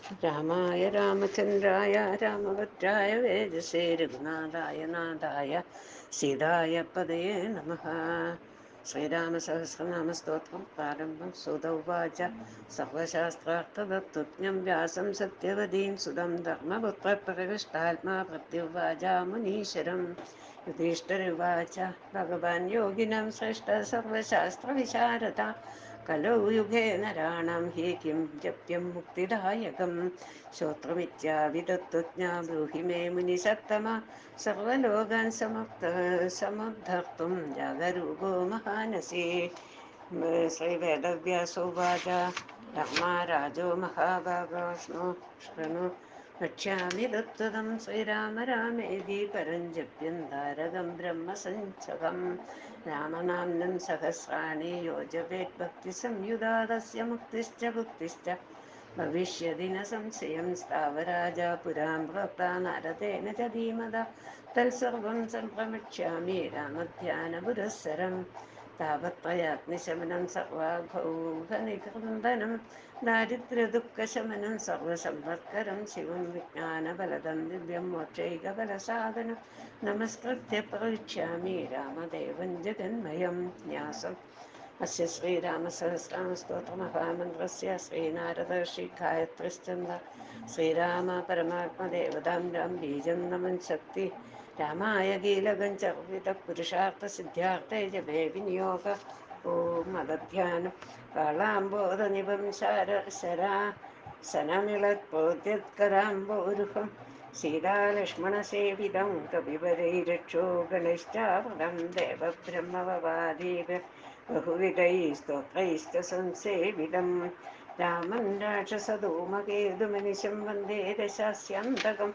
രാമായ രാമചന്ദ്രായ രാമഭദ്രായ വേദസേ രഘുനാഥായ നാഥായ സീതായ പദയേ നമഃ. ശ്രീരാമസഹസ്രനാമസ്തോത്രം പ്രാരംഭം. സുതൗവാച സർവശാസ്ത്രാർത്ഥതത്ത്വജ്ഞം വ്യാസം സത്യവതീം സുതം ധർമ്മപുത്രപ്രകൃഷ്ടാത്മാ പ്രത്യുവാച മുനീശ്വരം. യുധിഷ്ഠിരുവാച ഭഗവാൻ യോഗിനം ശ്രേഷ്ഠ സർവശാസ്ത്രവിശാരദ കലൗ യുഗേ നരാണാം ഹി കിം ജപ്യം മുക്തിദായകം ശ്രോത്രമിത്യാവിതത്വജ്ഞാ ബ്രൂഹി മേ മുനിസത്തമ സർവലോകാൻ സമുദ്ധർത്തും ജാഗരൂപോ മഹാനസി. ശ്രീവേദവ്യാസോവാച ധർമാരാജോ മഹാഭാഗോ ശൃണു വക്ഷ്യാമി തത്ത്വം ശ്രീരാമ രാമേതി പരം ജപ്യം താരകം ബ്രഹ്മസഞ്ചകം രാമനാമ്നം സഹസ്രാണി യോജവേത് ഭക്തി സംയുതാ തസ്യ മുക്തിശ്ച ഭുക്തിശ്ച ഭവിഷ്യതി ന സംശയം. സ്ഥാവരാജ പുരാം പ്രോക്ത നാരദേന ച ധീമത തത്സർവം സംപ്രവക്ഷ്യാമി രാമധ്യാനപുരസ്സരം. താപത്രയാഗ്നിശമനം സർവാഭൗഘനികൃന്ദനം ദാരിദ്ര്യദുഃഖശമനം സർവസമ്പത്കരം ശിവം വിജ്ഞാനഫലദം ദിവ്യം മോക്ഷൈകഫലസാധനം നമസ്കൃത്യ പ്രവിക്ഷ്യാമി രാമദേവം ജഗന്മയം. ന്യാസം. അസ്യ ശ്രീരാമസഹസ്രനാമസ്തോത്രമഹാമന്ത്രസ്യ ശ്രീനാരദർഷി ഗായത്രിശ്ചന്ദ ശ്രീരാമ പരമാത്മദേവതാം രാം ബീജം നമൻ ശക്തി രാമായ കീലകം ചർവിത പുരുഷാർത്ഥസിദ്ധ്യാർത്ഥേ ജപേ വിനിയോഗ. ഓം മദധ്യാനം. കാളാംബോധനിപം ശരാ സനമിളത്പ്രോദ്യത്കരാംബോരുഹം സീതാലക്ഷ്മണസേവിതം കവിവരൈരക്ഷോ ഗണൈശ്ചാവൃതം ദേവബ്രഹ്മവവാദീപ ബഹുവിധൈ സ്തോത്രൈശ്ച സംസേവിതം. രാമം രാക്ഷസധൂമകേതുമനിശം വന്ദേ ദശാസ്യന്തകം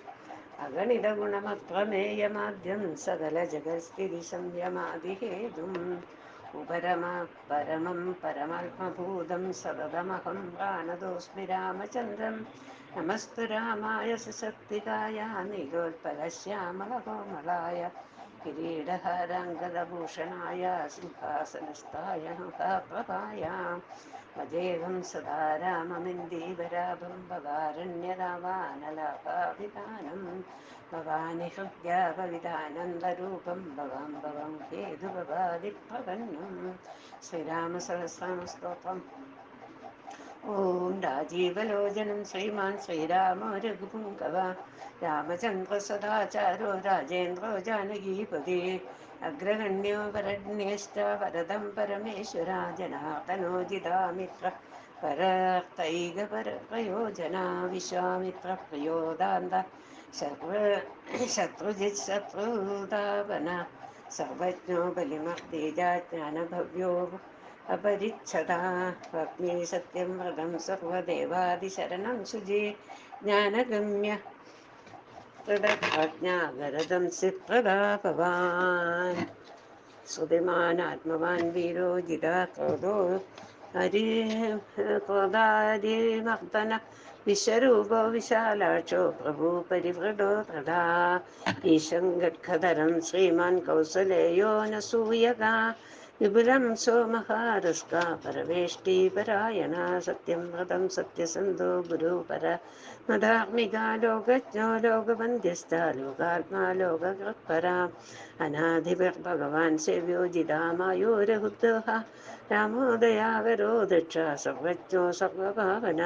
അഗണിതഗുണമപ്രമേയമാദ്യം സകല ജഗത്സ്ഥിതി സംയമാദിഹേതും. പരമം പരമാത്മഭൂതം സതതമഹം പ്രാണതോസ്മി രാമചന്ദ്രം. നമസ്തു രാമായ സശക്തികായ നീലോത്പലശ്യാമളകോമളായ കിരീടഹാരാങ്കദഭൂഷണായ സിംഹാസനസ്ഥായ മഹാപ്രഭായ. വദേഹം സദാ രാമമിന്ദീവരാഭം ഭവാരണ്യരാവാനലാഭാവിധാനം ഭവാനി ഹൃദ്യാപവിധാനന്ദരൂപം ഭവാം ഭവം ഹേതുഭവാദിപ്രപന്നം. ശ്രീരാമസഹസ്രനാമസ്തോത്രം. ഓം രാജീവലോചനം ശ്രീമാൻ ശ്രീരാമോ രഘുപുങ്കവ രാമചന്ദ്രസദാചാരോ രാജേന്ദ്രോ ജാനകീപതി അഗ്രഗണ്യോ വരണ്യേശ്ച വരദം പരമേശ്വര ജനാർദ്ദനോജിതാമിത്ര പരാർത്ഥൈകപരപ്രയോജന വിശ്വാമിത്രപ്രയോദാന്ത ശത്രുജിത് ശത്രുതാപന സർവജ്ഞോ ബലിമർദ്ദീജ ജ്ഞാനഭവ്യോ അപരിച്ഛദാ ഭഗ്നീ സത്യം വ്രതം സർവദേവാദിശരണം ശുചി ജ്ഞാനഗമ്യ പ്രജ്ഞാവരദം സിപ്രതാപവാൻ. ശ്രുതിമാനാത്മവാൻ വീരോ ജിതാ ക്രോധാരിമർദ്ദന വിശ്വരൂപോ വിശാലാക്ഷോ പ്രഭു പരിവൃഢോ ദൃഢാ ഈശം ഗദ്ഗധരം ശ്രീമാൻ കൗസലേയോ നസൂയക വിപുലം സോമഹാരസ്ക പരവേഷ്ടി പരായണ സത്യം വ്രതം സത്യസന്ധോ ഗുരുപര മധാത്മിക ലോകജ്ഞോ ലോകവന്ദ്യസ്ഥ ലോകാത്മാ ലോകകൃത്പര അനാധിപർഭഗവാൻ സേവ്യോജിതാമായോരഹുദ്ദോഹ രാമോദയാവരോ ദക്ഷ സർവജ്ഞോ സർവഭാവന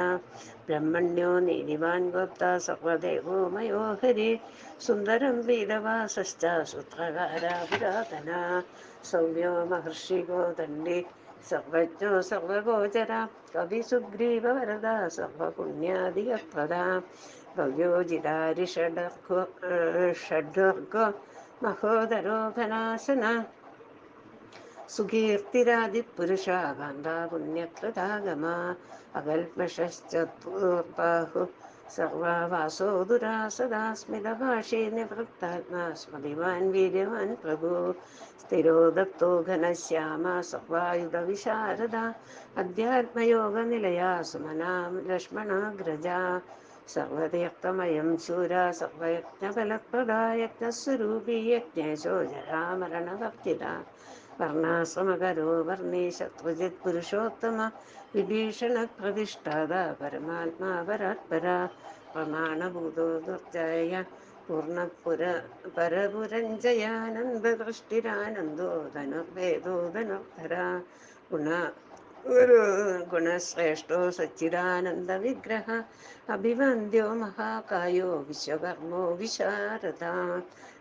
ബ്രഹ്മണ്യോ നീതിവാൻ ഗോപ്ത സർവദേവോ മയോ ഹരി സുന്ദരം വേദവാസശ്ച സൂത്രകാരാ പുരാതന സൗമ്യോ മഹർഷിഗോ ദണ്ഡി സർവജ്ഞോ സർവഗോചര കവി സുഗ്രീവ വരദ സർവപുണ്യാദികപ്രദ ഷഡ്വർഗോ മഹോദരോ ഘനാസന സുകീർത്തിരാദിപുരുഷ കാന്താ പുണ്യകൃതാഗമ അകൽമഷശ്ചൂർബാഹു സർവാവാസോ ദുരാ സദാ സ്മിതഭാഷേ നിവൃത്താത്മാ സ്മതിമാൻ വീര്യവാൻ പ്രഭു സ്ഥിരോ ദത്തോ ഘനശ്യാമ സർവായുധ വിശാരദ അധ്യാത്മയോഗനിലയാ സുമനാം ലക്ഷ്മണാഗ്രജ സർവതീർത്ഥമയം ശൂര സർവയജ്ഞഫലപ്രദാ യജ്ഞസ്വരൂപീ യജ്ഞേശോ ജരാമരണവർജിത വർണ്ണാശ്രമകരോ വർണ്ണേ ശത്രുജിത് പുരുഷോത്തമ വിഭീഷണ പ്രതിഷ്ഠാത പരമാത്മാ പരാത്പര പ്രമാണഭൂതോ ദുർജയ പൂർണ്ണപുര പരപുരഞ്ജയാനന്ദദൃഷ്ടിരാനന്ദോ ധനുർവേദോ ധനുർധര ഗുണ ഒരു ഗുണശ്രേഷ്ഠോ സച്ചിദാനന്ദ വിഗ്രഹ അഭിവന്ദ്യോ മഹാകായോ വിശ്വകർമ്മോ വിശാരദ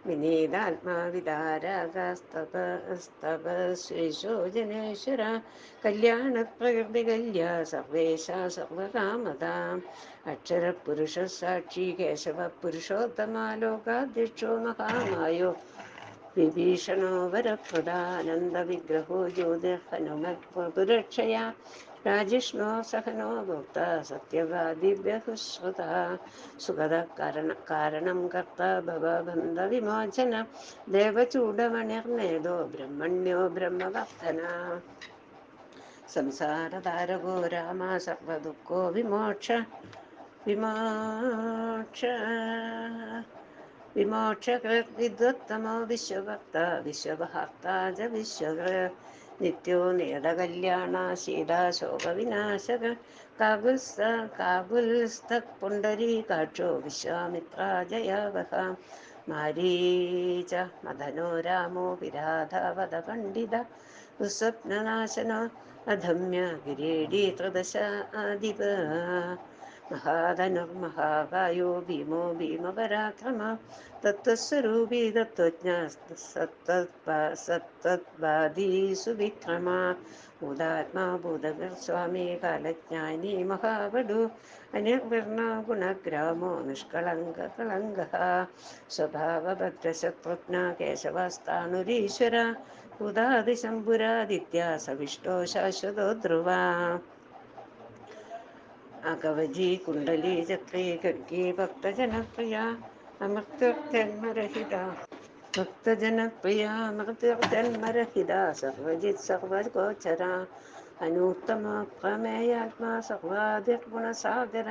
വിനീതാത്മാവിതാരാഗസ്തപസ്തപശേഷോ ജനേശ്വര കല്യാണ പ്രകൃതി കല്യ സർവേശ സർവകാമതാം അക്ഷരപുരുഷ സാക്ഷി കേശവ പുരുഷോത്തമ ലോകാധ്യക്ഷോ മഹാമായോ വിഭീഷണോ വരപ്രദാനന്ദവിഗ്രഹോ ജ്യോതിർഹനുമത്പുരക്ഷയാ രാജിഷ്ണോ സഹനോ ഭോക്ത സത്യവാദിഭ്യഹുശ്രുത സുഗത കാരണം കർത്ത ഭവബന്ധവിമോചന ദേവചൂഡമണിർനേദോ ബ്രഹ്മണ്യോ ബ്രഹ്മവർദ്ധന സംസാരതാരകോ രാമ സർവദുഃഖോ വിമോക്ഷ വിമോക്ഷകൃദ്വിദ്വത്തമോ വിശ്വഭക്ത വിശ്വഭർത്ത ച വിശ്വകൃ നിത്യോ നേതകല്യാണ സീതാശോകവിനാശക കാകുൽസ്ഥ പുണ്ടരീകാക്ഷോ വിശ്വാമിത്രാജയാവഹ മാരീച മദനോ രാമോ വിരാധവദ പണ്ഡിത ദുസ്വപ്നനാശനോ അധമ്യ ഗിരീടി ത്രിദശാധിപ മഹാധനുർമഹാകായോ ഭീമോ ഭീമപരാക്രമ തത്വസ്വരൂപീ തത്വജ്ഞ സത്തദ്വാദീസു വിക്രമ ഭൂതാത്മാ ഭൂതകർ സ്വാമി കാലജ്ഞാനി മഹാവടു അനിർവർണ ഗുണഗ്രാമോ നിഷ്കളങ്ക കളങ്ക സ്വഭാവഭദ്രശത്രുഘ്ന കേശവസ്ഥാണുരീശ്വര ഭൂതാദിശംഭുരാദിത്യ സവിഷ്ടോ ശാശ്വതോ ധ്രുവ കവചി കുണ്ടലി ചക്രീ ഗർഗി ഭക്തജനപ്രിയ അമൃത്യുർജന്മരഹിത ഭക്തജനപ്രിയ അമൃത്യുർജന്മരഹിത സർവജിത് സർവഗോചര അനൂത്തമ പ്രമേയാത്മാ സർവാദിർഗുണസാഗര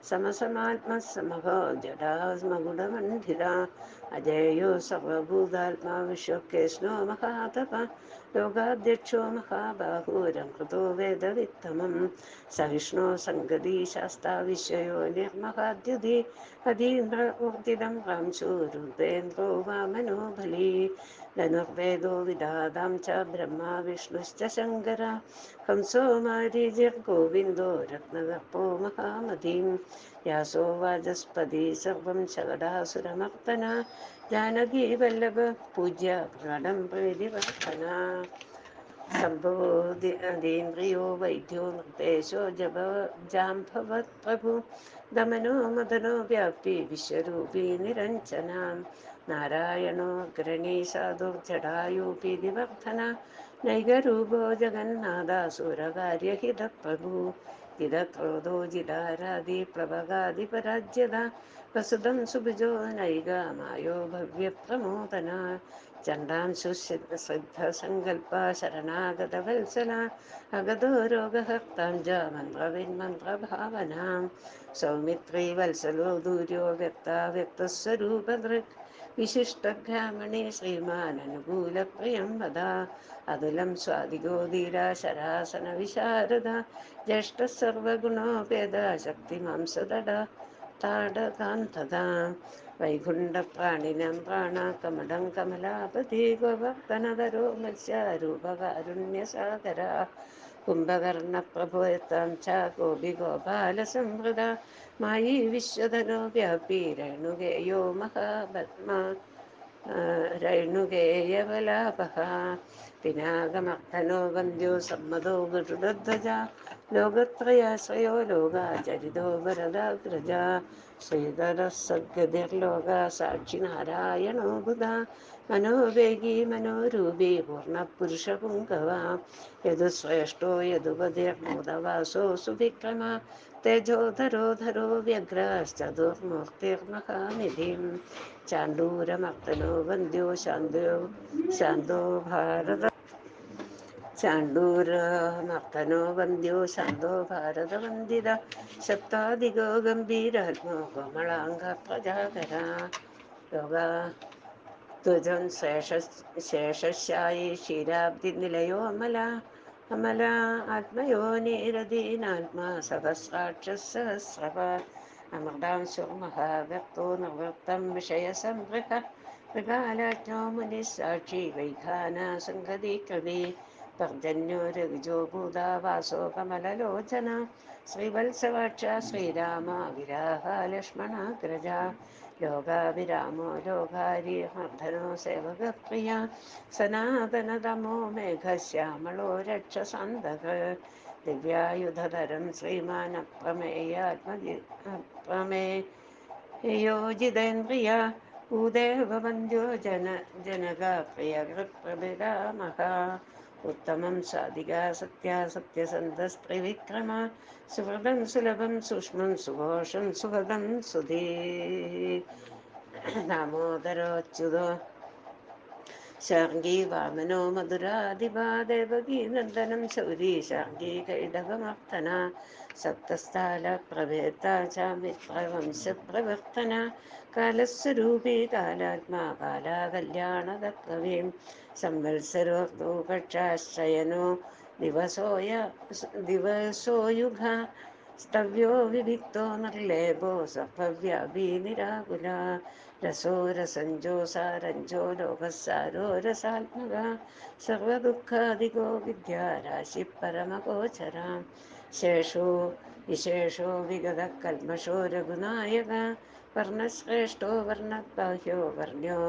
സമസമാത്മസമഭോ ജഡാസ്മഗുണമണ്ഡിത അജയോ സർവഭൂതാത്മാ വിശ്വകേഷ്ണോ മഹാതപ ലോകാധ്യക്ഷോ മഹാബാഹൂരമൃതോ വേദവിത്തമം സഹിഷ്ണോ സംഗതി ശാസ്താ വിശ്വയോ നിർമഹാദ്യുതി അതീന്ദ്ര ഊർജിതം കാംശൂരുപേന്ദ്രോ വാമനോ ബലി ധനുർവേദോ വിദാതാം ച ബ്രഹ്മ വിഷ്ണുശ്ച ശങ്കര ഹംസോ മാരീചിർഗോവിന്ദോ രത്നഗർഭോ മഹാമതീം വ്യാസോ വാചസ്പതി സർവം ശകടാസുരമർത്തന ജാനകീ വല്ലഭ പൂജ്യ പ്രണം പ്രീതിവർദ്ധന സംഭവോദീന്ദ്രിയോ വൈദ്യോ നിർദ്ദേശോ ജാംഭവത് പ്രഭു ദമനോ മദനോ വ്യാപ്തി വിശ്വരൂപീ നിരഞ്ജനാം നാരായണോ അഗ്രണീ സാധുർജടായൂപി നിവർദ്ധന നൈകരൂപോ ജഗന്നാഥ സുരകാര്യഹിത പ്രഭു ജിതക്രോധോ ജിതാരാധി പ്ലവകാധിപരാജ്യത വസുതം സുഭുജോ നൈക മായോ ഭവ്യപ്രമോദന ചണ്ഡാംശു ശ്രദ്ധസങ്കൽപ്പ ശരണാഗതവത്സല അഗതോ രോഗഹർത്താഞ്ച മന്ത്രവിന്മന്ത്രഭാവനാം സൗമിത്രീ വത്സലോ ദൂര്യോ വ്യക്താവ്യക്തസ്വരൂപദൃക് വിശിഷ്ടഗ്രാമണി ശ്രീമാൻ അനുകൂലപ്രിയം വദ അതുലം സ്വാതികോ ധീര ശരാസന വിശാരദ ജ്യേഷ്ഠ സർവഗുണോപേത ശക്തിമാംസദട താടകാന്തതാ വൈകുണ്ഠപ്രാണിനം പ്രാണകമടം കമലാപതി ഗോവർദ്ധനധരോ മത്സ്യാരൂപകാരുണ്യസാഗര കുംഭകർണപ്രഭുയത്താം ച ഗോപിഗോപാലസംവൃത മായി വിശ്വധനോ വ്യാപി രേണുകേയോ മഹാപത്മ രൈണുകേയവലാപഹ പിനാകമർദ്ദനോ വന്ദ്യോ സമ്മതോ ഗരുഡധ്വജ ലോകത്രയാശ്രയോ ലോകാചരിതോ വരദാഗ്രജ ശ്രീധര സദ്ഗതിർലോക സാക്ഷി നാരായണോ ബുധ മനോവേഗി മനോരൂപി പൂർണ്ണപുരുഷപുങ്കവ യദുശ്രേഷ്ഠോ യദുപതിർമോദവാസോ സുവിക്രമ തേജോധരോ വ്യഗ്രാശ്ചതുർമൂർത്തിർമഹാനിധിം ചാണ്ടൂരമർദ്ദനോ വന്ദ്യോ ശാന്തോ ഭാരത ചാണ്ടൂരമർദ്ദനോ വന്ദ്യോ ശാന്തോ ഭാരതവന്ദിത ശബ്ദാദിഗോ ഗംഭീരാത്മോ കോമളാംഗ പ്രജാകര യോഗ ധ്വജം ശേഷശായി ക്ഷീരാബ്ദി നിലയോ അമല അമല ആത്മയോനിരദീനാത്മാ സഹസ്രാക്ഷസഹസ്രപാ അമൃതാംശോ മഹാവ്യക്തോ നിർവൃത്തം വിഷയസംഗ്രഹ മൃഗാലാജ്ഞോ മുനിസാക്ഷി വൈഖാനസംഗതീകൃതി പർജന്യോ രവിജോ ഭൂത വാസോ കമലലോചന ശ്രീവത്സവാക്ഷ ശ്രീരാമ വിരാഹ ലക്ഷ്മണാഗ്രജ ലോകാഭിരാമോ ലോകാരി മർദ്ദനോ സേവകപ്രിയ സനാതനതമോ മേഘശ്യാമളോ രക്ഷസാന്തക ദിവ്യായുധധരം ശ്രീമാൻ അപ്രമേയോജിതേന്ദ്രിയ ഭൂദേവവന്ദ്യോ ജനക പ്രിയകൃത്പ്രഭിരാമഹ ഉത്തമം സാധിക സത്യസന്ധസ്ത്രിവിക്രമ സുഹൃദം സുലഭം സൂക്ഷ്മം സുഘോഷം സുഹൃദം സുധീ ദാമോദരോച്യുതോ ശാർഗീ വാമനോ മധുരാധിപാ ദേവകീ നന്ദനം ശൗരീ ശാർഗീ കൈടവമർത്തന സപ്തസ്ഥാല പ്രഭേദ ച മിത്രവംശപ്രവർത്തന കാലസ്വരൂപീ കാലാത്മാ കാലാ കല്യാണതത്വവീം സംവത്സരോക്തോ പക്ഷാശ്രയനോ ദിവസോയുഗ സ്തവ്യോ വിവിക്തോ നിർലേപോ സഭവ്യാപീ നിരാകുല രസോ രസഞ്ജോ സാരഞ്ജോ ലോകസാരോ രസാത്മക സർവദുഃഖാദികോ വിദ്യാരാശി പരമഗോചര ശേഷോ വിശേഷോ വിഗത കൽമഷോ രഘുനായക വർണ്ണശ്രേഷ്ഠോ വർണ്ണബാഹ്യോ വർണ്ണ്യോ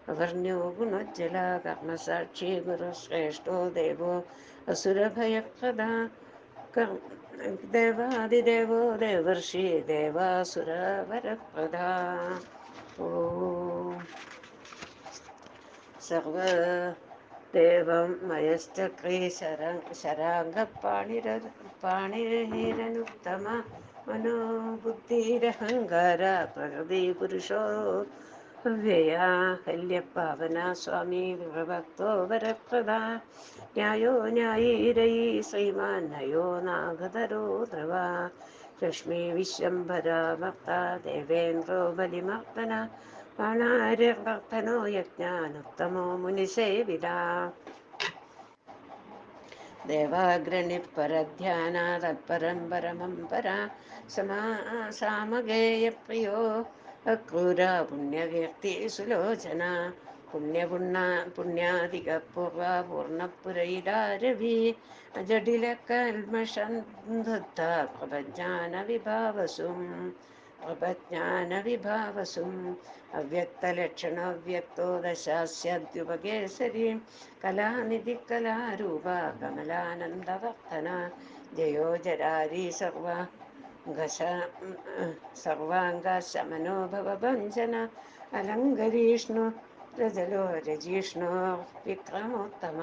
അവർണ്യോ ഗുണോജ്വല കർണസാക്ഷി ഗുരുശ്രേഷ്ഠോ ദേവോ അസുരഭയപ്രദ ദേവാദിദേവോ ദേവർഷി ദേവാസുരവരപ്രദ ഓം സർവദേവം മയശ്ചക്രീ ശരാംഗപാണിരനുത്തമ മനോബുദ്ധിരഹങ്കാര പ്രകൃതി പുരുഷോ വ്യയ ഹല്യപാവന സ്വാമി വിഭക്തോ വരപ്രദ ന്യായോ ന്യായീരയീ ശ്രീമാൻ നയോ നാഗധരോ ധ്രുവ ലക്ഷ്മീ വിശ്വംഭര ഭക്ത ദേവേന്ദ്രോ ബലിമർദ്ദന ബാണാര്യവർദ്ധനോ യജ്ഞാനുത്തമോ മുനിസേവിത ദേവാഗ്രണി തത്പരം പരമം പര സാമഗേയപ്രിയോ അക്രൂര പുണ്യകീർത്തി സുലോചന പുണ്യാധികപൂർവ പൂർണ്ണപുരൈരാരവി ജഡിലകൽമഷം ധുദ്ധ പ്രപജ്ഞാനവിഭാവസും അവ്യക്തലക്ഷണവ്യക്തോ ദശാസ്യദ്യുപകേസരി കലാനിധി കലാരൂപ കമലാനന്ദവർദ്ധന ജയോ ജരാരി സർവാംഗശമനോ ഭവഭഞ്ജന അലങ്കരീഷ്ണു രജലോ രജീഷ്ണു വിക്രമോത്തമ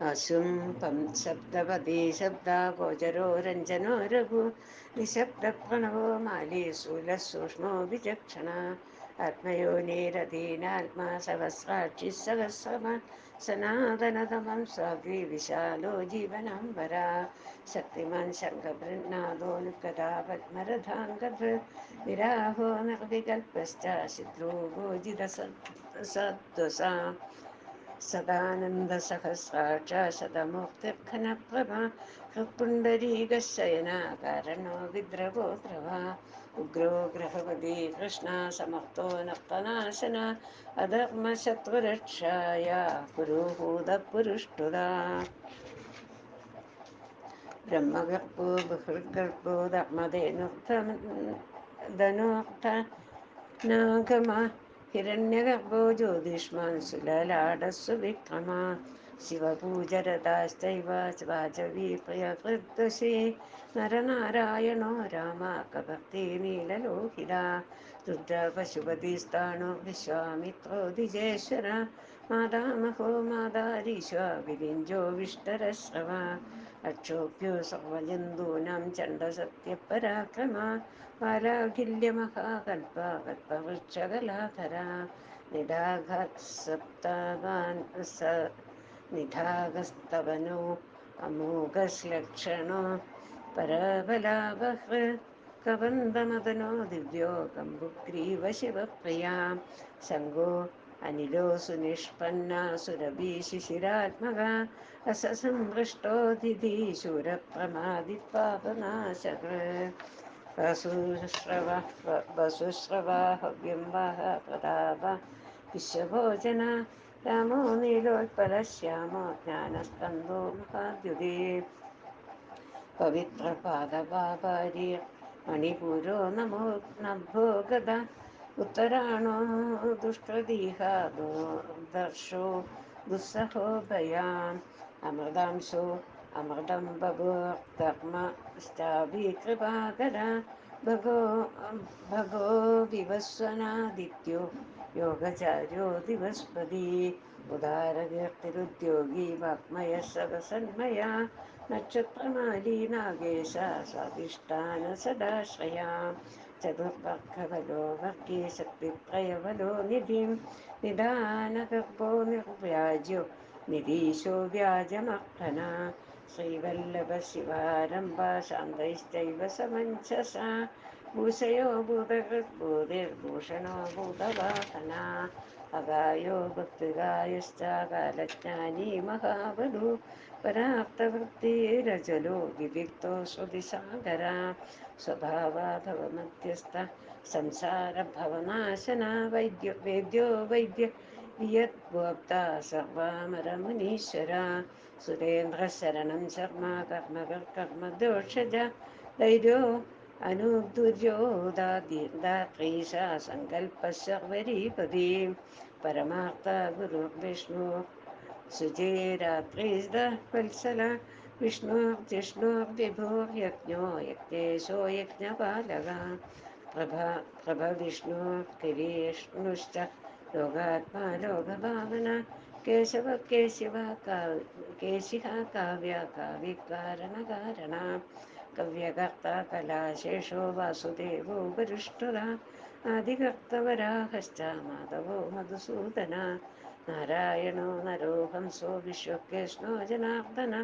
അശും പം ശബ്ദപദീ ശബ്ദ ഗോചരോ രഞ്ജനോ രഘു നിശബ്ദ പ്രണവോ മാലി സ്ഥൂലസൂക്ഷ്മോ വിചക്ഷണ ആത്മയോനിരധീനാത്മാ സഹസ്രാക്ഷി സഹസ്രമാൻ സനാതനതമം സ്വാഗ്രി വിശാലോ ജീവനാംബര ശക്തിമാൻ ശംഖഭൃന്നാദോനുകഥാ പത്മരഥാംഗഭൃ നിരാഹോ നിർവികൽപശ്ച ശത്രു ഭോജിത സദ്വസ സദാനന്ദ സഹസ്രാക്ഷ ശതമൂർത്തിർഘനപ്രഭ ഹൃത്പുണ്ടരീകശയന കാരണോ വിദ്രവോ ദ്രവ ഉഗ്രോ ഗ്രഹപതി കൃഷ്ണ സമർത്ഥോ നർത്തനാശന അധർമ്മശത്രുരക്ഷായ പുരുഹൂതപുരുഷ്ടുത ബ്രഹ്മഗർഭോ ബഹൃഗർഭോ ധനുർധനാഗമ ഹിരണ്യഗർഭോ ജ്യോതിഷ്മാൻ സുലലാടസുവിക്രമ ശിവപൂജരതാശ്ചൈവ വാചവീ പ്രിയഹൃദ്വശേ നരനാരായണോ രാമ കവർത്തി നീലലോഹിത രുദ്രപശുപതിസ്ഥാണു വിശ്വാമിത്രോ ദ്വിജേശ്വര മാതാമഹോ മാതാരീശ വിരിഞ്ചോ വിഷ്ടരശ്രവ അക്ഷോഭ്യോ സർവജന്തൂനാം ചണ്ഡസത്യപരാക്രമ ബാലാഖില്യമഹാകൽപ കൽപവൃക്ഷകലാധര നിധാഗസ്തവനോ അമോഘശ്ലക്ഷണോ പരബലാവഹൃ കബന്ധമദനോ ദിവ്യോ കമ്പുഗ്രീവ ശിവപ്രിയ ശംഖോ അനിലോസു നിഷ്പന്ന സുരഭി ശിശിരാത്മക അസസംപൃഷ്ടോതിഥി ശൂരപ്രമാദിപാപനാശക വസുശ്രവ വസുശ്രവ ഹവ്യം വഹ പ്രതാപ വിശ്വഭോജന രാമോ നീലോത്പലശ്യാമോ ജ്ഞാനസ്കന്ധോ മഹാദ്യുതി പവിത്രപാദപാരി മണിപൂരോ നമോ നഭോ ഗദ ഉത്തരാണോ ദുഷ്ടദീഹ ദർശോ ദുസ്സഹോ ഭയാൻ അമൃതാംശോ അമൃതം ബഭൂർധർമ്മശ്ചാഭി കൃപാകര ഭഗോ ഭഗോ വിവസ്വനാദിത്യോ യോഗചാര്യോ ദിവസ്പതി ഉദാരകീർത്തിരുദ്യോഗി വാഗ്മയ സദസന്മയ നക്ഷത്രമാലി നാഗേശ സ്വാധിഷ്ഠാന സദാശ്രയാ ചതുർവർഗവലോ വർഗീ ശക്തിത്രയവലോ നിധിം നിദാനഗർഭോ നിർവ്യാജ്യോ നിരീശോ വ്യാജമർദ്ദന ശ്രീവല്ലഭ ശിവാരംഭ ശാന്തൈശ്ചൈവ സമഞ്ജസ ഭൂഷയോ ഭൂതകൃത്ഭൂതിർഭൂഷണോ ഭൂതവാഹന അഗായോ ഭക്തികായശ്ച കാലജ്ഞാനി മഹാബലു പരാപ്തവൃത്തിരചലോ വിവിക്തോ ശ്രുതിസാഗര സ്വഭാവഭവമധ്യസ്ഥ സംസാരഭവനാശന വേദ്യോ വൈദ്യ വിയദ്ഭോക്ത സർവാമരമുനീശ്വര സുരേന്ദ്രശരണം ശർമ്മ കർമ്മകർമ്മദോഷജ ധൈര്യോ അനുദുര്യോദാത്രീശ സങ്കൽപ്പ ശർവരീപതി പരമാർത്ഥ ഗുരുർവിഷ്ണു സുചിരാത്രിസ്ത വത്സല വിഷ്ണുർജിഷ്ണുർവിഭുർയജ്ഞോ യജ്ഞേശോ യജ്ഞപാലക പ്രഭവിഷ്ണുർഗിരീഷ്ണുശ്ച ലോകാത്മാ ലോകഭാവന കേശവ കേശിഹ കാവ്യ കാവ്യകാരണകാരണ കവ്യകർത്ത കലാശേഷോ വാസുദേവോ വരിഷ്ഠുര ആദികർത്തവരാഹശ്ച മാധവോ മധുസൂദന നാരായണോ നരോ ഹംസോ വിശ്വകൃഷ്ണോ ജനാർദ്ദന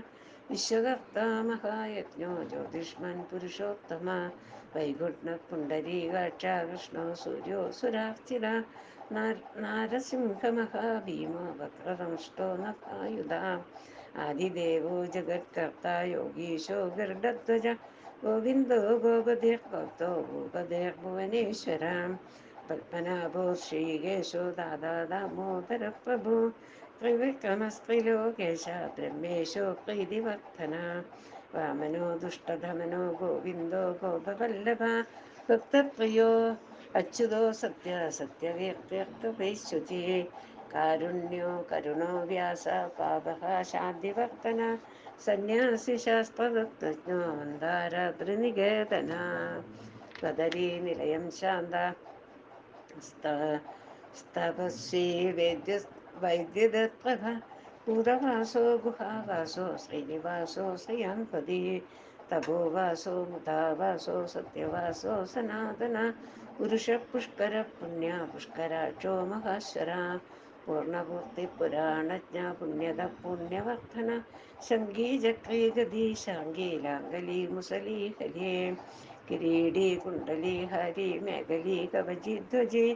വിശ്വകർത്ത മഹായജ്ഞോ ജ്യോതിഷ്മൻ പുരുഷോത്തമ വൈകുണ്ഠ പുണ്ടരീകാക്ഷ കൃഷ്ണോ സൂര്യോ സുരാർച്ചിത നാരസിംഹമഹാഭീമോ വക്രദംഷ്ടോ നഭായുധ ആദിദേവോ ജഗത്കർത്ത യോഗീശോ ഗരുഡധ്വജ ഗോവിന്ദോ ഗോപതിർഭക്തോ ഭൂപതിർഭുവനേശ്വര പത്മനാഭോ ശ്രീകേശോ ദാദാ ദാമോദര പ്രഭു ത്രിവിക്രമസ്ത്രിലോകേശ ബ്രഹ്മേശോ പ്രീതിവർദ്ധന വാമനോ ദുഷ്ടധമനോ ഗോവിന്ദോ ഗോപവല്ലഭ ഭക്തപ്രിയോ അച്യുതോ സത്യകീർത്തിർത്തുപൈശുചി കാരുണ്യോ കരുണോ വ്യാസ പാപഹ ശാന്തിവർത്തന സന്യാസി ശാസ്ത്രതജ്ഞോ മന്ദാരാദ്രിനികേതന ബദരീ നിലയം ശാന്ത തപസ്വീ വൈദ്യദത്പ്രഭ ഭൂതവാസോ ഗുഹാവാസോ ശ്രീനിവാസോ ശ്രിയാൻപതി തപോവാസോ മുദാവാസോ സത്യവാസോ സനാതന പുരുഷ പുഷ്കര പുണ്യ പുഷ്കരാക്ഷോ മഹാശ്വര പൂർണ്ണപൂർത്തി പുരാണജ്ഞ പുണ്യത പുണ്യവർദ്ധന ശംഖീ ചക്രീ ഗതി ശാംഗീ ലാംഗലി മുസലി ഹരിയേ കിരീടി കുണ്ടലി ഹരി മേഖലി കവചി ധ്വജി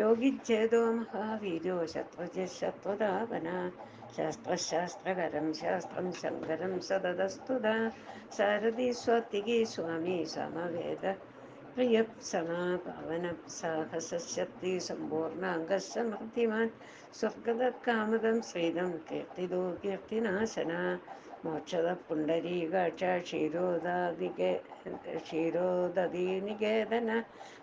യോഗിച്ഛേദോ മഹാവീര്യോ ശത്രുജിശത്രുതാപന ശാസ്ത്രശാസ്ത്രകരം ശാസ്ത്രം ശങ്കരം സദതസ്തുത സാരഥി സ്വാത്തികി സ്വാമി സമവേദ പ്രിയ സമാപവന സാഹസശക്തി സമ്പൂർണാംഗസമൃദ്ധിമാൻ സ്വർഗതകാമദം ശ്രീതം കീർത്തിദോ കീർത്തിനാശന മോക്ഷത പുണ്ടരീകാക്ഷ ക്ഷീരോദീനികേതന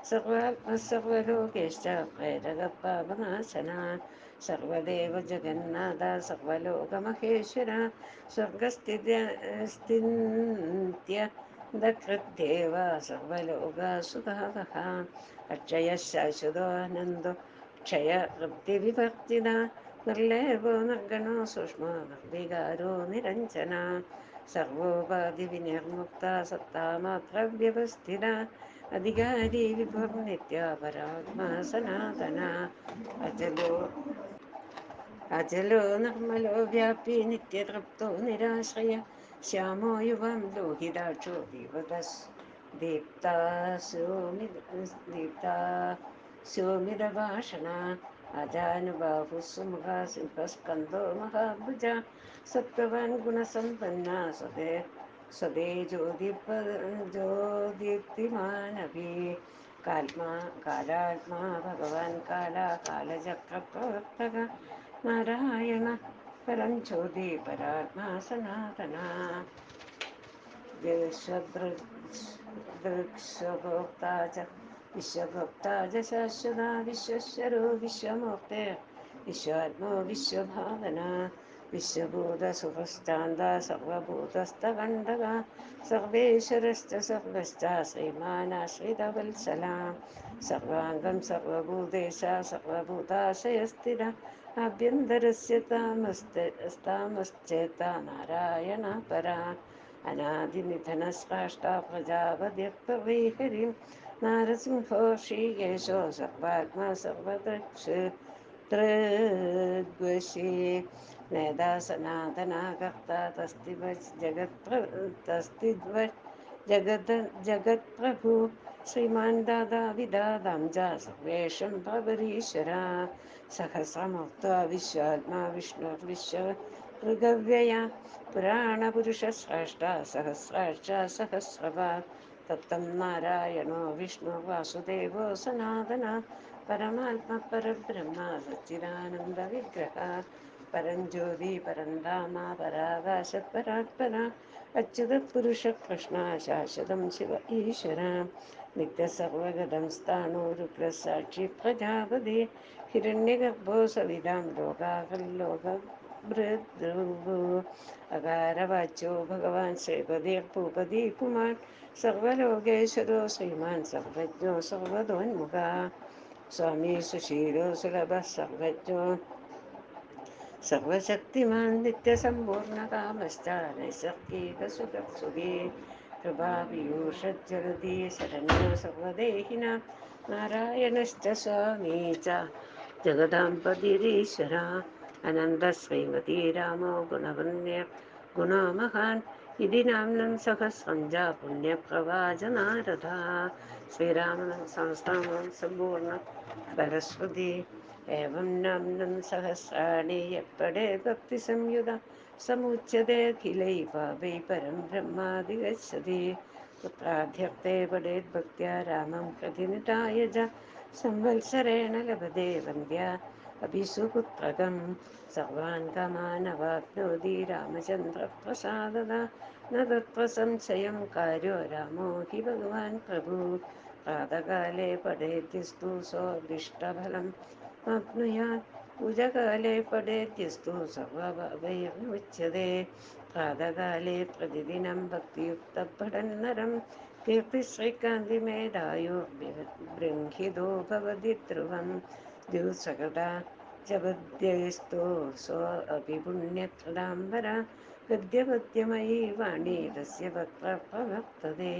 സർവാത്മസർവലോകേശ്ച പ്രേരകപാപനാശന സർവദേവ ജഗന്നാഥ സർവലോകമഹേശ്വര സ്വർഗസ്ഥിത്യ സർവലോകാസുഖാവഹ അക്ഷയ ശാശ്വതോനന്ദോ ക്ഷയ വൃത്തിവിവർജിത നിർലേപോ നിർഗണോ സൂക്ഷ്മോ നിർവികാരോ നിരഞ്ജന സർവോപാധി വിനിർമുക്ത സത്താമാത്രവ്യവസ്ഥിത അധികാരി വിഭുർനിത്യ പരാത്മാ സനാതന അജലോ അജലോ നിർമ്മലോ വ്യാപി നിത്യതൃപ്തോ നിരാശ്രയ ശ്യാമോ യുവം ലോഹിതാക്ഷോ ദീപ്താസ്യോമിതഭാഷണ अजानुबाहुः सुमुखः महाभुज सत्त्ववान् गुणसम्पन्ना सदे ज्योतिप्तिमानभि कालात्मा भगवान् कालचक्रप्रवर्तक नारायण परं ज्योति परात्मा सनातना दृक्ष्वभोक्ता च विश्वभोक्ता च शाश्वता विश्वशरो विश्वमूर्ते विश्वात्मो विश्वभावना विश्वभूतसुखश्चान्दा सर्वभूतस्थकण्डका सर्वेश्वरश्च सर्वश्च श्रीमानाश्रितवत्सला सर्वाङ्गं सर्वभूतेश सर्वभूताशयस्थिर आभ्यन्तरस्य तामश्चेता नारायण परा अनादिनिधनस्राष्टा प्रजापतिर्भवैहरिं नारसिंहो श्रीकेशो सर्वात्मा सर्वदृग्वशी नेदा सनातना कर्ता जगत् जगत्प्रभु श्रीमान् दादा विदादां च सर्वेषं भवरीश्वरा सहस्रमूर्ता विश्वात्मा विष्णुर्विश्व ऋगव्यया पुराणपुरुषश्रेष्ठा सहस्रार्चा सहस्रपात् तत्तं नारायणो विष्णु वासुदेवो सनातना परमात्मा परब्रह्म सच्चिदानन्दविग्रह परञ्ज्योति परन्धाम पराकाशः परात्परा अच्युतपुरुषः कृष्ण शाश्वतं शिव ईश्वर नित्यसर्वगतं स्थाणु रुद्रसाक्षि प्रजापति हिरण्यगर्भो सवितां लोकाकल्लोकभृद्रुः अकारवाच्यो भगवान् श्रीपदे भूपति पुमान् सर्वलोकेश्वरो श्रीमान् सर्वज्ञो सर्वतोन्मुखा स्वामी सुशीलो सुलभः सर्वज्ञो सर्वशक्तिमान् नित्यसम्पूर्णकामश्च नैसर्गिकसुखसुखी कृपापीयूषज्जगति शरण्यो सर्वदेहिनां नारायणश्च स्वामी च जगदाम्बदिरीश्वर अनन्तः श्रीमती रामो गुणवन्य गुणो महान् इति नाम्नं सहस्रं च पुण्यप्रवाचनारथा श्रीरामनं संस्थानं सम्पूर्ण सरस्वती एवं नाम्नं सहस्राणि यत्पडे भक्तिसंयुधा समुच्यते अखिलैः पापैः परं ब्रह्मादिगच्छति पुत्राध्यर्थे पडेद्भक्त्या रामं प्रतिनिधाय च संवत्सरेण लभते वन्द्या अभिसुपुत्रकं सर्वान् कामानवाप्नोति रामचन्द्रप्रसाददा न तत्र संशयं कार्यो रामो हि भगवान् प्रभु प्रातःकाले पठेद्यस्तु सोऽभीष्टफलम् आप्नुयात् पूजकाले पठेद्यस्तु सर्वपापैर्मुच्यते प्रातःकाले प्रतिदिनं भक्तियुक्तः पठन्नरं कीर्तिश्रीकान्तिमेधायुर्बृंहितो भवति ध्रुवं द्युसकटा जपद्यस्तु सो अपि पुण्यप्रदाम्बरा गद्यपद्यमयी वाणी तस्य वक्त्र प्रवर्तते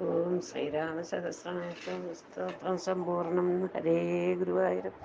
ॐ श्रीरामसहस्रनामस्तोत्रं सम्पूर्णं हरे गुरुवायूरप्प